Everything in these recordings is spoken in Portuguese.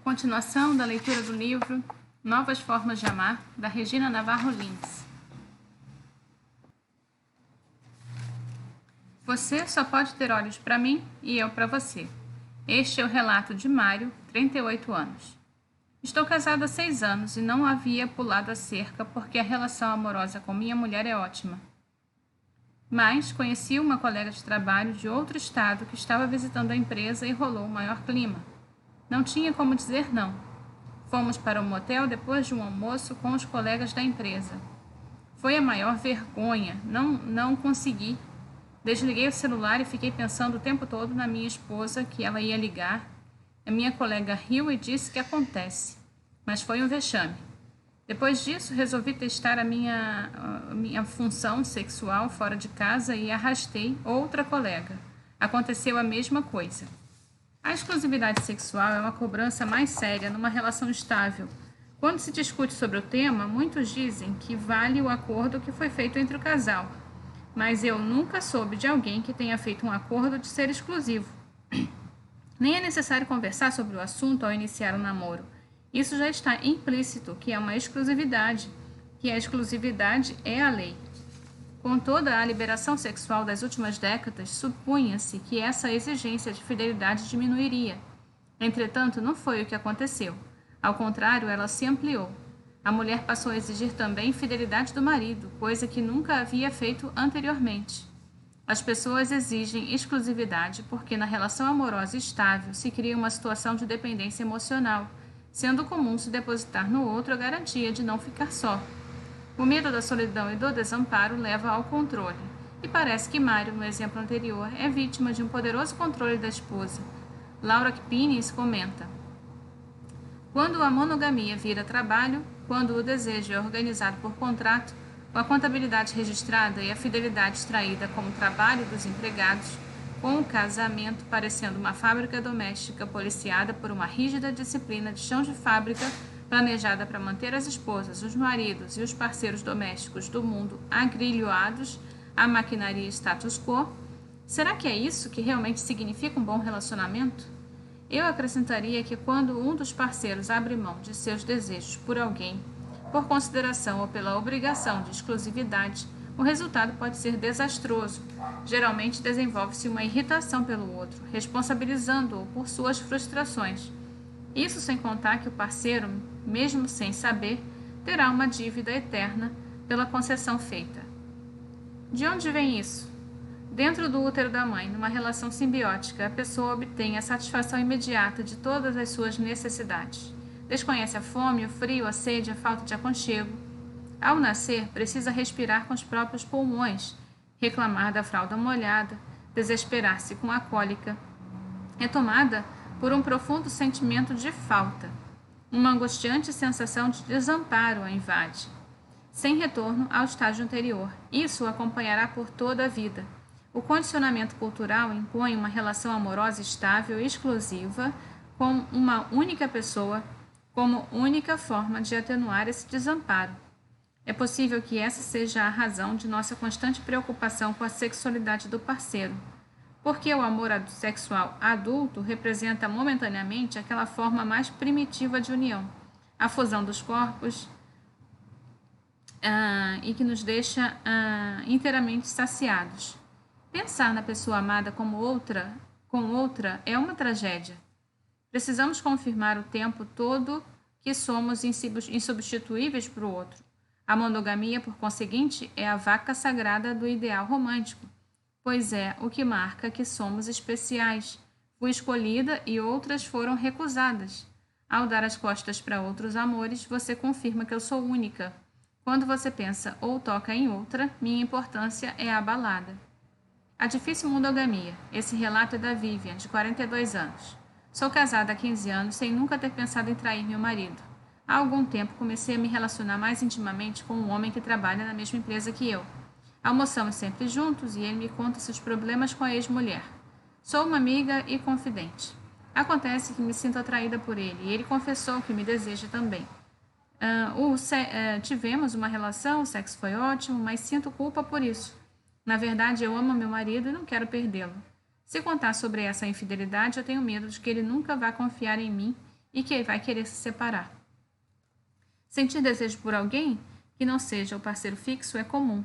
Continuação da leitura do livro Novas Formas de Amar, da Regina Navarro Lins. Você só pode ter olhos para mim e eu para você. Este é o relato de Mário, 38 anos. Estou casado há 6 anos e não havia pulado a cerca porque a relação amorosa com minha mulher é ótima. Mas conheci uma colega de trabalho de outro estado que estava visitando a empresa e rolou o maior clima. Não tinha como dizer não. Fomos para um motel depois de um almoço com os colegas da empresa. Foi a maior vergonha, não consegui. Desliguei o celular e fiquei pensando o tempo todo na minha esposa, que ela ia ligar. A minha colega riu e disse que acontece, mas foi um vexame. Depois disso, resolvi testar a minha função sexual fora de casa e arrastei outra colega. Aconteceu a mesma coisa. A exclusividade sexual é uma cobrança mais séria numa relação estável. Quando se discute sobre o tema, muitos dizem que vale o acordo que foi feito entre o casal. Mas eu nunca soube de alguém que tenha feito um acordo de ser exclusivo. Nem é necessário conversar sobre o assunto ao iniciar o namoro. Isso já está implícito, que é uma exclusividade, que a exclusividade é a lei. Com toda a liberação sexual das últimas décadas, supunha-se que essa exigência de fidelidade diminuiria. Entretanto, não foi o que aconteceu. Ao contrário, ela se ampliou. A mulher passou a exigir também fidelidade do marido, coisa que nunca havia feito anteriormente. As pessoas exigem exclusividade porque na relação amorosa estável se cria uma situação de dependência emocional, sendo comum se depositar no outro a garantia de não ficar só. O medo da solidão e do desamparo leva ao controle, e parece que Mário, no exemplo anterior, é vítima de um poderoso controle da esposa. Laura Pines comenta: quando a monogamia vira trabalho, quando o desejo é organizado por contrato, com a contabilidade registrada e a fidelidade extraída como trabalho dos empregados, com o casamento parecendo uma fábrica doméstica policiada por uma rígida disciplina de chão de fábrica, planejada para manter as esposas, os maridos e os parceiros domésticos do mundo agrilhoados à maquinaria status quo, será que é isso que realmente significa um bom relacionamento? Eu acrescentaria que quando um dos parceiros abre mão de seus desejos por alguém, por consideração ou pela obrigação de exclusividade, o resultado pode ser desastroso. Geralmente desenvolve-se uma irritação pelo outro, responsabilizando-o por suas frustrações. Isso sem contar que o parceiro, mesmo sem saber, terá uma dívida eterna pela concessão feita. De onde vem isso? Dentro do útero da mãe, numa relação simbiótica, a pessoa obtém a satisfação imediata de todas as suas necessidades. Desconhece a fome, o frio, a sede, a falta de aconchego. Ao nascer, precisa respirar com os próprios pulmões, reclamar da fralda molhada, desesperar-se com a cólica. É tomada por um profundo sentimento de falta. Uma angustiante sensação de desamparo a invade, sem retorno ao estágio anterior. Isso o acompanhará por toda a vida. O condicionamento cultural impõe uma relação amorosa estável e exclusiva com uma única pessoa como única forma de atenuar esse desamparo. É possível que essa seja a razão de nossa constante preocupação com a sexualidade do parceiro, porque o amor sexual adulto representa momentaneamente aquela forma mais primitiva de união, a fusão dos corpos, e que nos deixa inteiramente saciados. Pensar na pessoa amada com outra é uma tragédia. Precisamos confirmar o tempo todo que somos insubstituíveis para o outro. A monogamia, por conseguinte, é a vaca sagrada do ideal romântico, pois é o que marca que somos especiais. Fui escolhida e outras foram recusadas. Ao dar as costas para outros amores, você confirma que eu sou única. Quando você pensa ou toca em outra, minha importância é abalada. A difícil monogamia. Esse relato é da Vivian, de 42 anos. Sou casada há 15 anos sem nunca ter pensado em trair meu marido. Há algum tempo comecei a me relacionar mais intimamente com um homem que trabalha na mesma empresa que eu. Almoçamos sempre juntos e ele me conta seus problemas com a ex-mulher. Sou uma amiga e confidente. Acontece que me sinto atraída por ele e ele confessou que me deseja também. Tivemos uma relação, o sexo foi ótimo, mas sinto culpa por isso. Na verdade, eu amo meu marido e não quero perdê-lo. Se contar sobre essa infidelidade, eu tenho medo de que ele nunca vá confiar em mim e que vai querer se separar. Sentir desejo por alguém que não seja o parceiro fixo é comum.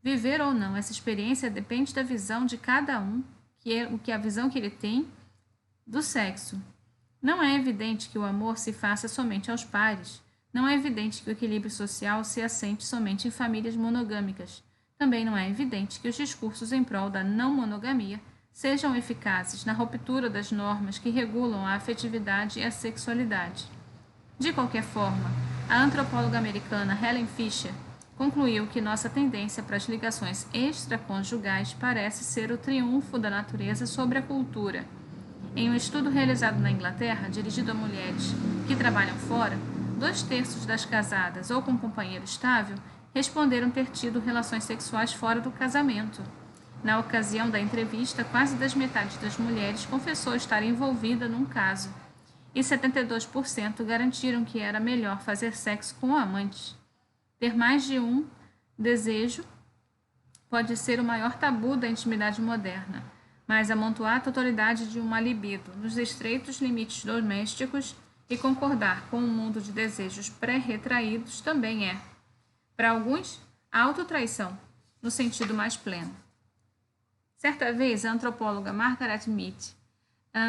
Viver ou não essa experiência depende da visão de cada um, a visão que ele tem do sexo. Não é evidente que o amor se faça somente aos pares. Não é evidente que o equilíbrio social se assente somente em famílias monogâmicas. Também não é evidente que os discursos em prol da não monogamia sejam eficazes na ruptura das normas que regulam a afetividade e a sexualidade. De qualquer forma, a antropóloga americana Helen Fisher concluiu que nossa tendência para as ligações extraconjugais parece ser o triunfo da natureza sobre a cultura. Em um estudo realizado na Inglaterra, dirigido a mulheres que trabalham fora, 2/3 das casadas ou com companheiro estável responderam ter tido relações sexuais fora do casamento. Na ocasião da entrevista, quase das metades das mulheres confessou estar envolvida num caso, e 72% garantiram que era melhor fazer sexo com o amante. Ter mais de um desejo pode ser o maior tabu da intimidade moderna, mas amontoar a totalidade de uma libido nos estreitos limites domésticos e concordar com um mundo de desejos pré-retraídos também é, para alguns, a autotraição, no sentido mais pleno. Certa vez, a antropóloga Margaret Mead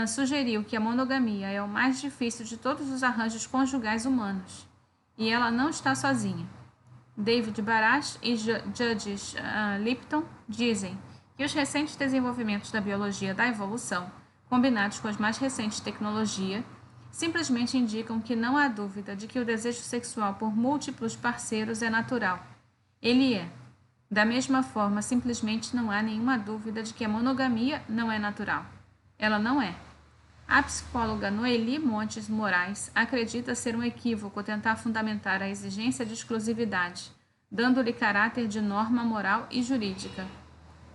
sugeriu que a monogamia é o mais difícil de todos os arranjos conjugais humanos, e ela não está sozinha. David Barash e Judith Lipton dizem que os recentes desenvolvimentos da biologia da evolução, combinados com as mais recentes tecnologias, simplesmente indicam que não há dúvida de que o desejo sexual por múltiplos parceiros é natural. Ele é. Da mesma forma, simplesmente não há nenhuma dúvida de que a monogamia não é natural. Ela não é. A psicóloga Noeli Montes Moraes acredita ser um equívoco tentar fundamentar a exigência de exclusividade, dando-lhe caráter de norma moral e jurídica.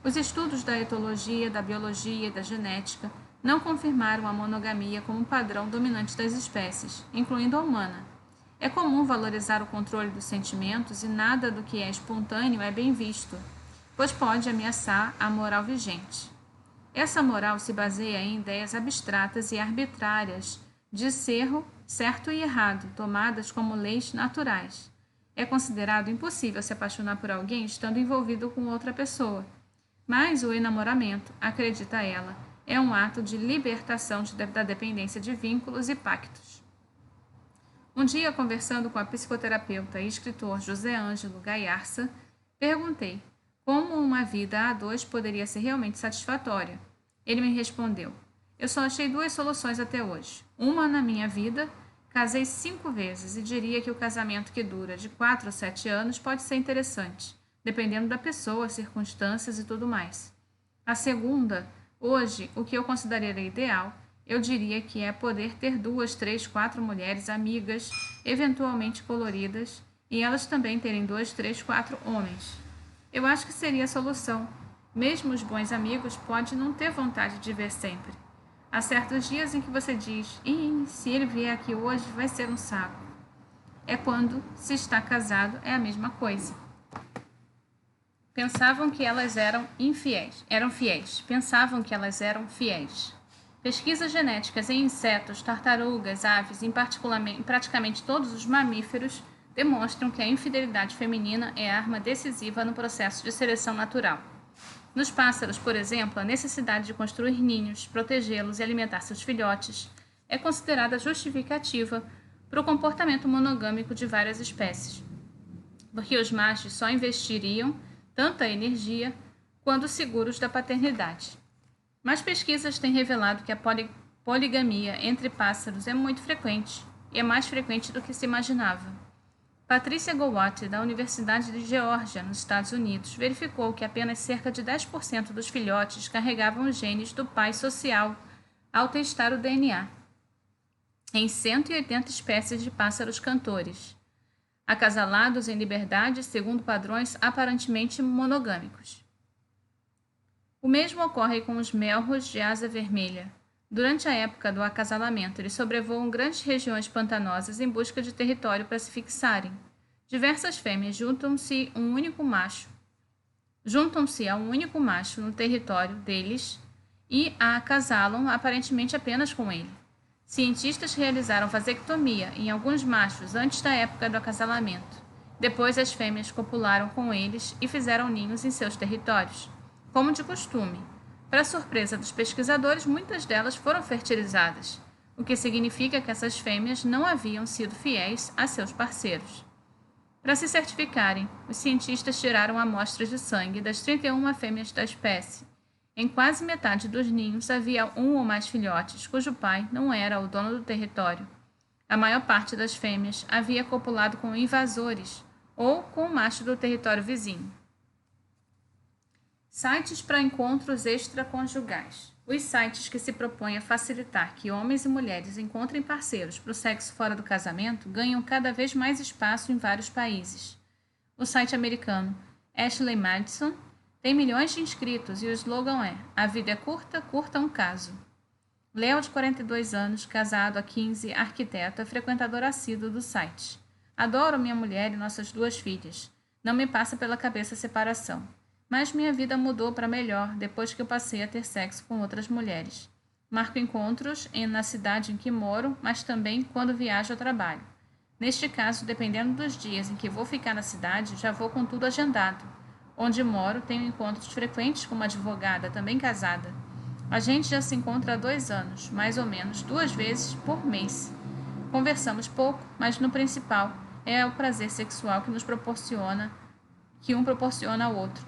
Os estudos da etologia, da biologia e da genética não confirmaram a monogamia como padrão dominante das espécies, incluindo a humana. É comum valorizar o controle dos sentimentos e nada do que é espontâneo é bem visto, pois pode ameaçar a moral vigente. Essa moral se baseia em ideias abstratas e arbitrárias de certo e errado, tomadas como leis naturais. É considerado impossível se apaixonar por alguém estando envolvido com outra pessoa. Mas o enamoramento, acredita ela, é um ato de libertação da dependência de vínculos e pactos. Um dia, conversando com a psicoterapeuta e escritor José Ângelo Gaiarsa, perguntei como uma vida a dois poderia ser realmente satisfatória. Ele me respondeu: eu só achei 2 soluções até hoje. Uma na minha vida, casei 5 vezes e diria que o casamento que dura de 4 a 7 anos pode ser interessante, dependendo da pessoa, circunstâncias e tudo mais. A segunda, hoje, o que eu consideraria ideal, eu diria que é poder ter 2, 3, 4 mulheres amigas, eventualmente coloridas, e elas também terem 2, 3, 4 homens. Eu acho que seria a solução. Mesmo os bons amigos podem não ter vontade de ver sempre. Há certos dias em que você diz: se ele vier aqui hoje vai ser um saco. É quando se está casado, é a mesma coisa. Pensavam que elas eram fiéis. Pensavam que elas eram fiéis. Pesquisas genéticas em insetos, tartarugas, aves, em praticamente todos os mamíferos, demonstram que a infidelidade feminina é a arma decisiva no processo de seleção natural. Nos pássaros, por exemplo, a necessidade de construir ninhos, protegê-los e alimentar seus filhotes é considerada justificativa para o comportamento monogâmico de várias espécies, porque os machos só investiriam tanta energia quando seguros da paternidade. Mas pesquisas têm revelado que a poligamia entre pássaros é muito frequente, e é mais frequente do que se imaginava. Patricia Gowat, da Universidade de Geórgia, nos Estados Unidos, verificou que apenas cerca de 10% dos filhotes carregavam os genes do pai social ao testar o DNA, em 180 espécies de pássaros cantores, acasalados em liberdade segundo padrões aparentemente monogâmicos. O mesmo ocorre com os melros de asa vermelha. Durante a época do acasalamento, eles sobrevoam grandes regiões pantanosas em busca de território para se fixarem. Diversas fêmeas juntam-se a um único macho no território deles e a acasalam aparentemente apenas com ele. Cientistas realizaram vasectomia em alguns machos antes da época do acasalamento. Depois, as fêmeas copularam com eles e fizeram ninhos em seus territórios, como de costume. Para surpresa dos pesquisadores, muitas delas foram fertilizadas, o que significa que essas fêmeas não haviam sido fiéis a seus parceiros. Para se certificarem, os cientistas tiraram amostras de sangue das 31 fêmeas da espécie. Em quase metade dos ninhos havia um ou mais filhotes, cujo pai não era o dono do território. A maior parte das fêmeas havia copulado com invasores ou com o macho do território vizinho. Sites para encontros extraconjugais. Os sites que se propõem a facilitar que homens e mulheres encontrem parceiros para o sexo fora do casamento ganham cada vez mais espaço em vários países. O site americano Ashley Madison tem milhões de inscritos e o slogan é: "A vida é curta, curta um caso". Léo, de 42 anos, casado há 15, arquiteto, é frequentador assíduo do site. Adoro minha mulher e nossas 2 filhas. Não me passa pela cabeça a separação. Mas minha vida mudou para melhor depois que eu passei a ter sexo com outras mulheres. Marco encontros na cidade em que moro, mas também quando viajo ao trabalho. Neste caso, dependendo dos dias em que vou ficar na cidade, já vou com tudo agendado. Onde moro, tenho encontros frequentes com uma advogada, também casada. A gente já se encontra há 2 anos, mais ou menos 2 vezes por mês. Conversamos pouco, mas no principal é o prazer sexual que um proporciona ao outro.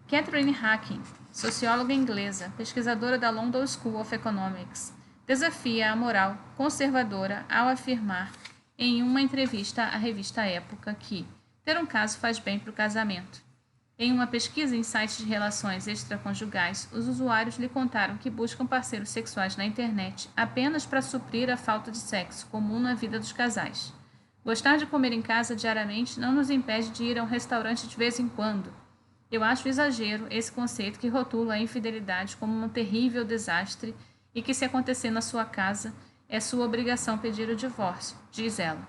Catherine Hacking, socióloga inglesa, pesquisadora da London School of Economics, desafia a moral conservadora ao afirmar em uma entrevista à revista Época que ter um caso faz bem para o casamento. Em uma pesquisa em sites de relações extraconjugais, os usuários lhe contaram que buscam parceiros sexuais na internet apenas para suprir a falta de sexo comum na vida dos casais. Gostar de comer em casa diariamente não nos impede de ir a um restaurante de vez em quando. Eu acho exagero esse conceito que rotula a infidelidade como um terrível desastre e que, se acontecer na sua casa, é sua obrigação pedir o divórcio, diz ela.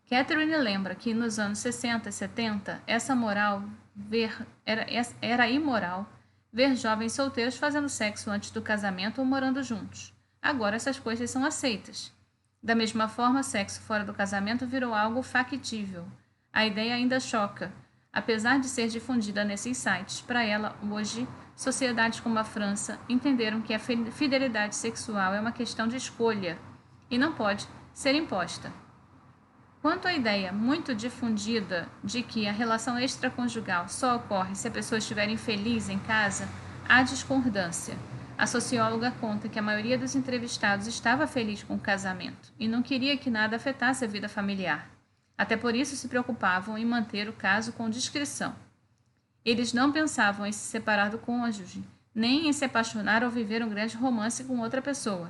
Catherine lembra que nos anos 60 e 70 era imoral ver jovens solteiros fazendo sexo antes do casamento ou morando juntos. Agora essas coisas são aceitas. Da mesma forma, sexo fora do casamento virou algo factível. A ideia ainda choca. Apesar de ser difundida nesses sites, para ela, hoje, sociedades como a França entenderam que a fidelidade sexual é uma questão de escolha e não pode ser imposta. Quanto à ideia muito difundida de que a relação extraconjugal só ocorre se a pessoa estiver infeliz em casa, há discordância. A socióloga conta que a maioria dos entrevistados estava feliz com o casamento e não queria que nada afetasse a vida familiar. Até por isso se preocupavam em manter o caso com discrição. Eles não pensavam em se separar do cônjuge, nem em se apaixonar ou viver um grande romance com outra pessoa.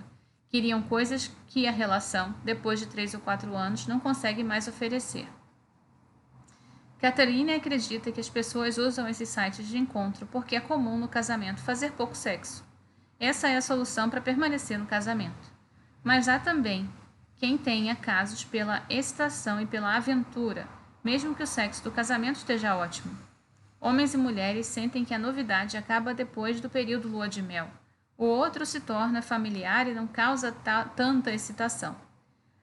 Queriam coisas que a relação, depois de 3 ou 4 anos, não consegue mais oferecer. Catarina acredita que as pessoas usam esses sites de encontro porque é comum no casamento fazer pouco sexo. Essa é a solução para permanecer no casamento. Mas há também quem tenha casos pela excitação e pela aventura, mesmo que o sexo do casamento esteja ótimo. Homens e mulheres sentem que a novidade acaba depois do período lua de mel. O outro se torna familiar e não causa tanta excitação.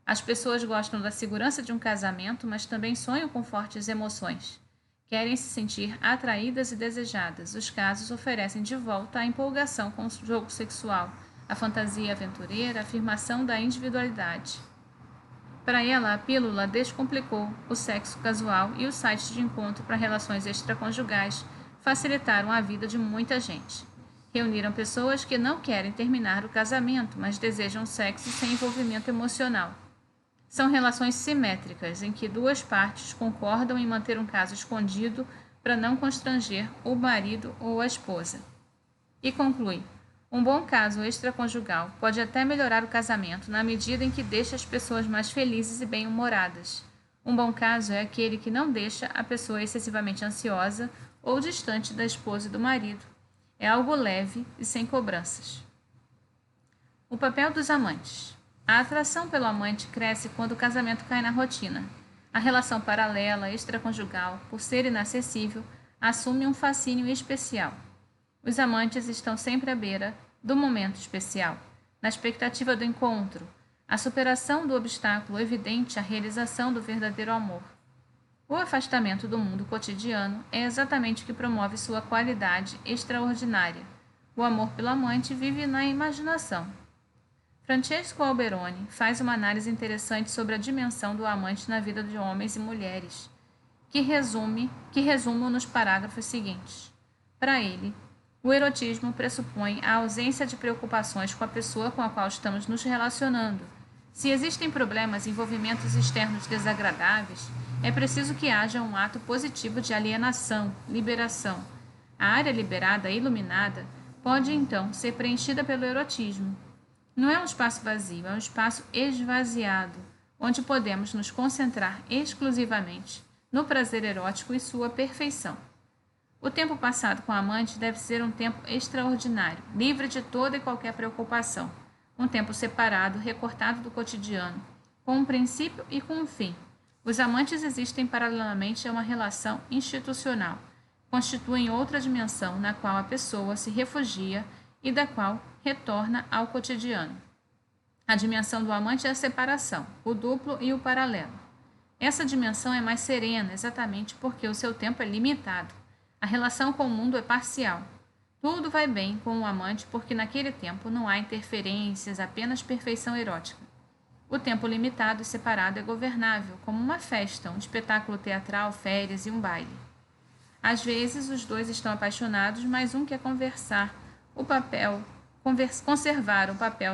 As pessoas gostam da segurança de um casamento, mas também sonham com fortes emoções. Querem se sentir atraídas e desejadas. Os casos oferecem de volta a empolgação com o jogo sexual, a fantasia aventureira, a afirmação da individualidade. Para ela, a pílula descomplicou o sexo casual e os sites de encontro para relações extraconjugais facilitaram a vida de muita gente. Reuniram pessoas que não querem terminar o casamento, mas desejam sexo sem envolvimento emocional. São relações simétricas, em que 2 partes concordam em manter um caso escondido para não constranger o marido ou a esposa. E conclui: um bom caso extraconjugal pode até melhorar o casamento na medida em que deixa as pessoas mais felizes e bem-humoradas. Um bom caso é aquele que não deixa a pessoa excessivamente ansiosa ou distante da esposa e do marido. É algo leve e sem cobranças. O papel dos amantes. A atração pelo amante cresce quando o casamento cai na rotina. A relação paralela, extraconjugal, por ser inacessível, assume um fascínio especial. Os amantes estão sempre à beira do momento especial. na expectativa do encontro, a superação do obstáculo evidente à realização do verdadeiro amor. O afastamento do mundo cotidiano é exatamente o que promove sua qualidade extraordinária. O amor pelo amante vive na imaginação. Francesco Alberoni faz uma análise interessante sobre a dimensão do amante na vida de homens e mulheres, que resumo nos parágrafos seguintes. Para ele, o erotismo pressupõe a ausência de preocupações com a pessoa com a qual estamos nos relacionando. Se existem problemas e envolvimentos externos desagradáveis, é preciso que haja um ato positivo de alienação, liberação. A área liberada e iluminada pode, então, ser preenchida pelo erotismo. Não é um espaço vazio, é um espaço esvaziado, onde podemos nos concentrar exclusivamente no prazer erótico e sua perfeição. O tempo passado com a amante deve ser um tempo extraordinário, livre de toda e qualquer preocupação. Um tempo separado, recortado do cotidiano, com um princípio e com um fim. Os amantes existem paralelamente a uma relação institucional, constituem outra dimensão na qual a pessoa se refugia e da qual retorna ao cotidiano. A dimensão do amante é a separação, o duplo e o paralelo. Essa dimensão é mais serena exatamente porque o seu tempo é limitado. A relação com o mundo é parcial. Tudo vai bem com o amante porque naquele tempo não há interferências, apenas perfeição erótica. O tempo limitado e separado é governável, como uma festa, um espetáculo teatral, férias e um baile. Às vezes, os dois estão apaixonados, mas um quer conservar o papel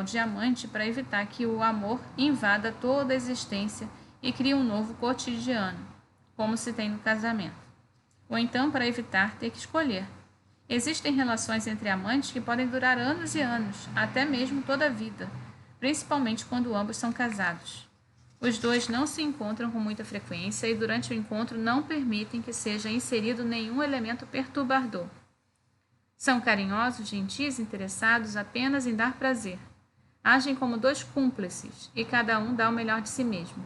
de amante para evitar que o amor invada toda a existência e crie um novo cotidiano, como se tem no casamento. Ou então para evitar ter que escolher. Existem relações entre amantes que podem durar anos e anos, até mesmo toda a vida, principalmente quando ambos são casados. Os dois não se encontram com muita frequência e durante o encontro não permitem que seja inserido nenhum elemento perturbador. São carinhosos, gentis, interessados apenas em dar prazer. Agem como dois cúmplices e cada um dá o melhor de si mesmo.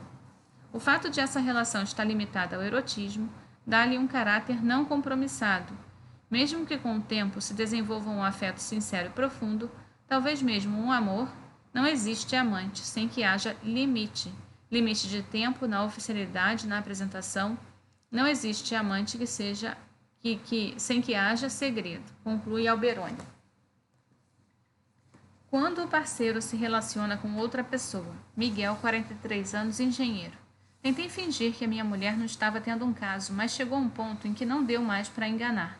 O fato de essa relação estar limitada ao erotismo dá-lhe um caráter não compromissado. Mesmo que com o tempo se desenvolva um afeto sincero e profundo, talvez mesmo um amor, não existe amante sem que haja limite. Limite de tempo na oficialidade, na apresentação. Não existe amante que seja sem que haja segredo, conclui Alberoni. Quando o parceiro se relaciona com outra pessoa, Miguel, 43 anos, engenheiro. Tentei fingir que a minha mulher não estava tendo um caso, mas chegou a um ponto em que não deu mais para enganar.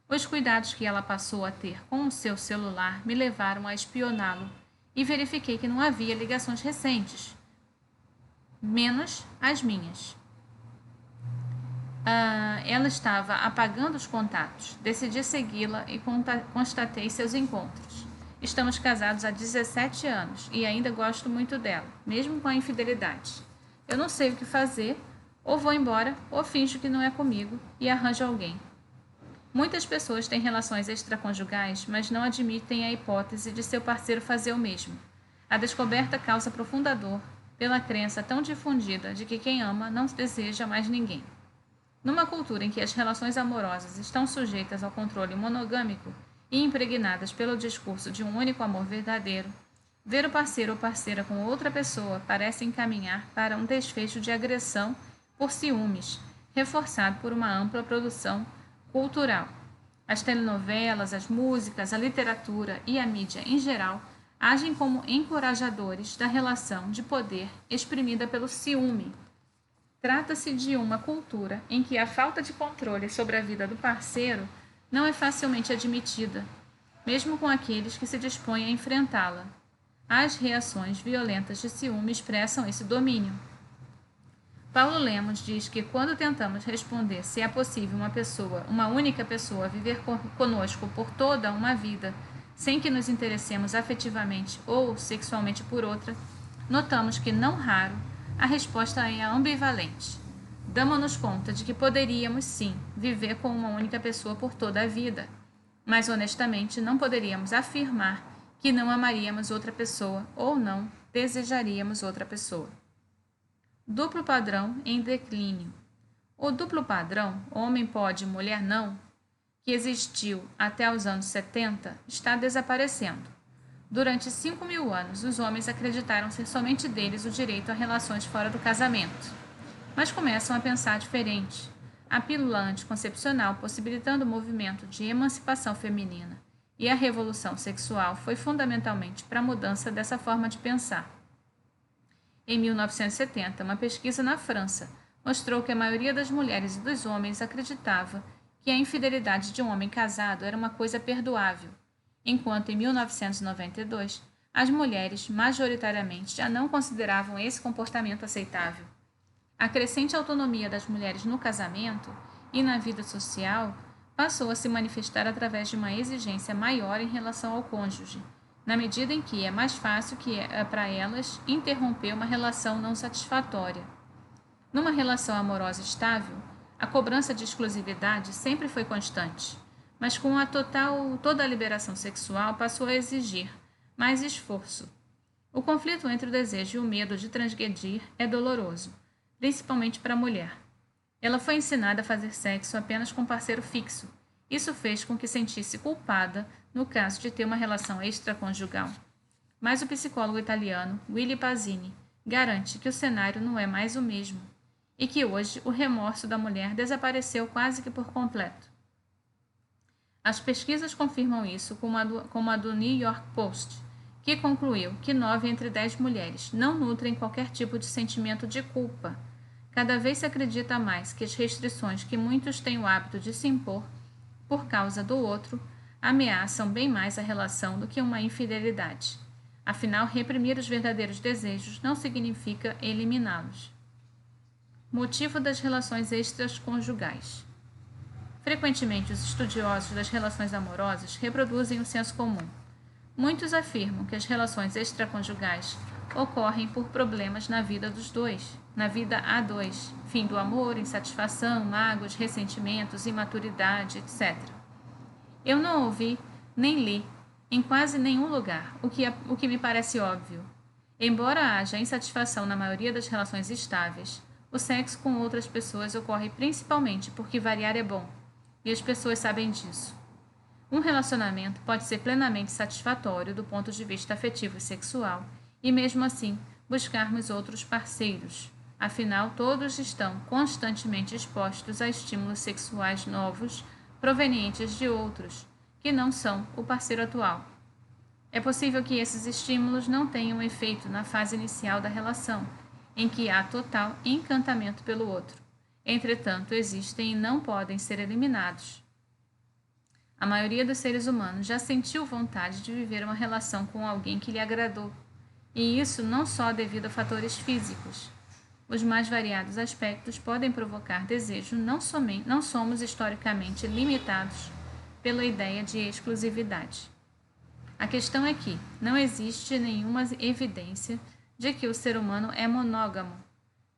Os cuidados que ela passou a ter com o seu celular me levaram a espioná-lo e verifiquei que não havia ligações recentes, menos as minhas. Ela estava apagando os contatos. Decidi segui-la e constatei seus encontros. Estamos casados há 17 anos e ainda gosto muito dela, mesmo com a infidelidade. Eu não sei o que fazer, ou vou embora, ou finjo que não é comigo e arranjo alguém. Muitas pessoas têm relações extraconjugais, mas não admitem a hipótese de seu parceiro fazer o mesmo. A descoberta causa profunda dor pela crença tão difundida de que quem ama não deseja mais ninguém. Numa cultura em que as relações amorosas estão sujeitas ao controle monogâmico e impregnadas pelo discurso de um único amor verdadeiro, ver o parceiro ou parceira com outra pessoa parece encaminhar para um desfecho de agressão por ciúmes, reforçado por uma ampla produção cultural. As telenovelas, as músicas, a literatura e a mídia em geral agem como encorajadores da relação de poder exprimida pelo ciúme. Trata-se de uma cultura em que a falta de controle sobre a vida do parceiro não é facilmente admitida, mesmo com aqueles que se dispõem a enfrentá-la. As reações violentas de ciúme expressam esse domínio. Paulo Lemos diz que quando tentamos responder se é possível uma única pessoa, viver conosco por toda uma vida, sem que nos interessemos afetivamente ou sexualmente por outra, notamos que, não raro, a resposta é ambivalente. Damos-nos conta de que poderíamos, sim, viver com uma única pessoa por toda a vida, mas honestamente não poderíamos afirmar que não amaríamos outra pessoa ou não desejaríamos outra pessoa. Duplo padrão em declínio. O duplo padrão, homem pode, mulher não, que existiu até os anos 70, está desaparecendo. Durante 5.000 anos, os homens acreditaram ser somente deles o direito a relações fora do casamento. Mas começam a pensar diferente. A pílula anticoncepcional, possibilitando o movimento de emancipação feminina, e a revolução sexual foi fundamentalmente para a mudança dessa forma de pensar. Em 1970, uma pesquisa na França mostrou que a maioria das mulheres e dos homens acreditava que a infidelidade de um homem casado era uma coisa perdoável, enquanto em 1992 as mulheres majoritariamente já não consideravam esse comportamento aceitável. A crescente autonomia das mulheres no casamento e na vida social passou a se manifestar através de uma exigência maior em relação ao cônjuge, na medida em que é mais fácil para elas interromper uma relação não satisfatória. Numa relação amorosa estável, a cobrança de exclusividade sempre foi constante, mas com toda a liberação sexual passou a exigir mais esforço. O conflito entre o desejo e o medo de transgredir é doloroso, principalmente para a mulher. Ela foi ensinada a fazer sexo apenas com um parceiro fixo. Isso fez com que sentisse culpada no caso de ter uma relação extraconjugal. Mas o psicólogo italiano Willy Pazzini garante que o cenário não é mais o mesmo e que hoje o remorso da mulher desapareceu quase que por completo. As pesquisas confirmam isso, como a do New York Post, que concluiu que 9 entre 10 mulheres não nutrem qualquer tipo de sentimento de culpa. Cada vez se acredita mais que as restrições que muitos têm o hábito de se impor por causa do outro ameaçam bem mais a relação do que uma infidelidade. Afinal, reprimir os verdadeiros desejos não significa eliminá-los. Motivo das relações extraconjugais. Frequentemente, os estudiosos das relações amorosas reproduzem o senso comum. Muitos afirmam que as relações extraconjugais ocorrem por problemas na vida dos dois, na vida a dois, fim do amor, insatisfação, mágoas, ressentimentos, imaturidade, etc. Eu não ouvi nem li em quase nenhum lugar o que me parece óbvio. Embora haja insatisfação na maioria das relações estáveis, o sexo com outras pessoas ocorre principalmente porque variar é bom, e as pessoas sabem disso. Um relacionamento pode ser plenamente satisfatório do ponto de vista afetivo e sexual, e mesmo assim buscarmos outros parceiros. Afinal, todos estão constantemente expostos a estímulos sexuais novos provenientes de outros, que não são o parceiro atual. É possível que esses estímulos não tenham efeito na fase inicial da relação, em que há total encantamento pelo outro. Entretanto, existem e não podem ser eliminados. A maioria dos seres humanos já sentiu vontade de viver uma relação com alguém que lhe agradou, e isso não só devido a fatores físicos. Os mais variados aspectos podem provocar desejo, não somos historicamente limitados pela ideia de exclusividade. A questão é que não existe nenhuma evidência de que o ser humano é monógamo.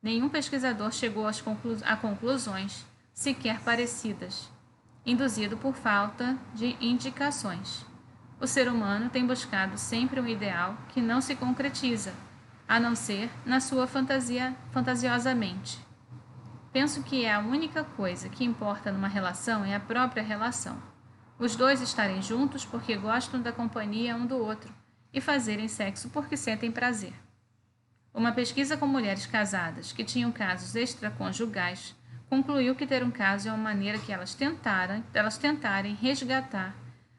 Nenhum pesquisador chegou a conclusões sequer parecidas, induzido por falta de indicações. O ser humano tem buscado sempre um ideal que não se concretiza, a não ser na sua fantasiosamente. Penso que a única coisa que importa numa relação é a própria relação. Os dois estarem juntos porque gostam da companhia um do outro e fazerem sexo porque sentem prazer. Uma pesquisa com mulheres casadas que tinham casos extraconjugais concluiu que ter um caso é uma maneira que elas tentarem resgatar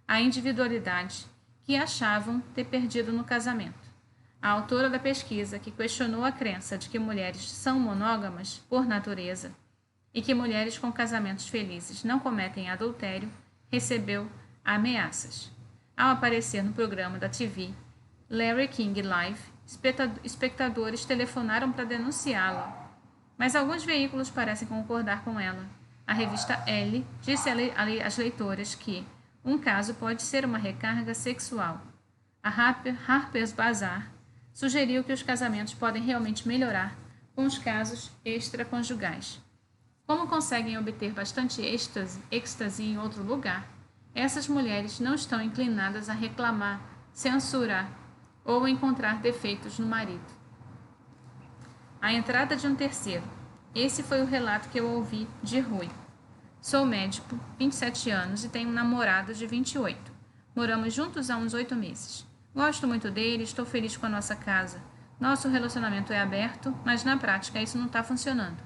a individualidade que achavam ter perdido no casamento. A autora da pesquisa, que questionou a crença de que mulheres são monógamas por natureza e que mulheres com casamentos felizes não cometem adultério, recebeu ameaças. Ao aparecer no programa da TV Larry King Live, espectadores telefonaram para denunciá-la, mas alguns veículos parecem concordar com ela. A revista Elle disse às leitoras que um caso pode ser uma recarga sexual. A Harper's Bazaar sugeriu que os casamentos podem realmente melhorar com os casos extraconjugais. Como conseguem obter bastante êxtase em outro lugar, essas mulheres não estão inclinadas a reclamar, censurar ou encontrar defeitos no marido. A entrada de um terceiro. Esse foi o relato que eu ouvi de Rui. Sou médico, 27 anos e tenho um namorado de 28. Moramos juntos há uns 8 meses. Gosto muito dele, estou feliz com a nossa casa. Nosso relacionamento é aberto, mas na prática isso não está funcionando.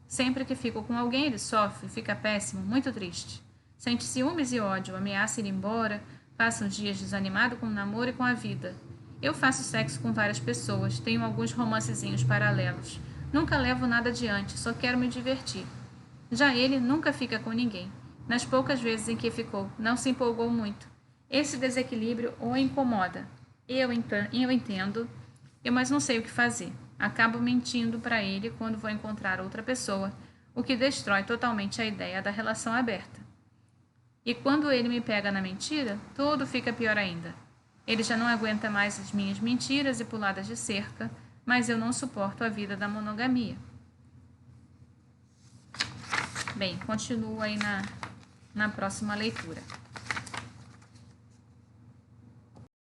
Sempre que fico com alguém, ele sofre, fica péssimo, muito triste. Sente ciúmes e ódio, ameaça ir embora, passa os dias desanimado com o namoro e com a vida. Eu faço sexo com várias pessoas, tenho alguns romancezinhos paralelos. Nunca levo nada adiante, só quero me divertir. Já ele nunca fica com ninguém. Nas poucas vezes em que ficou, não se empolgou muito. Esse desequilíbrio o incomoda. Eu entendo, mas não sei o que fazer. Acabo mentindo para ele quando vou encontrar outra pessoa, o que destrói totalmente a ideia da relação aberta. E quando ele me pega na mentira, tudo fica pior ainda. Ele já não aguenta mais as minhas mentiras e puladas de cerca, mas eu não suporto a vida da monogamia. Bem, continuo aí na próxima leitura.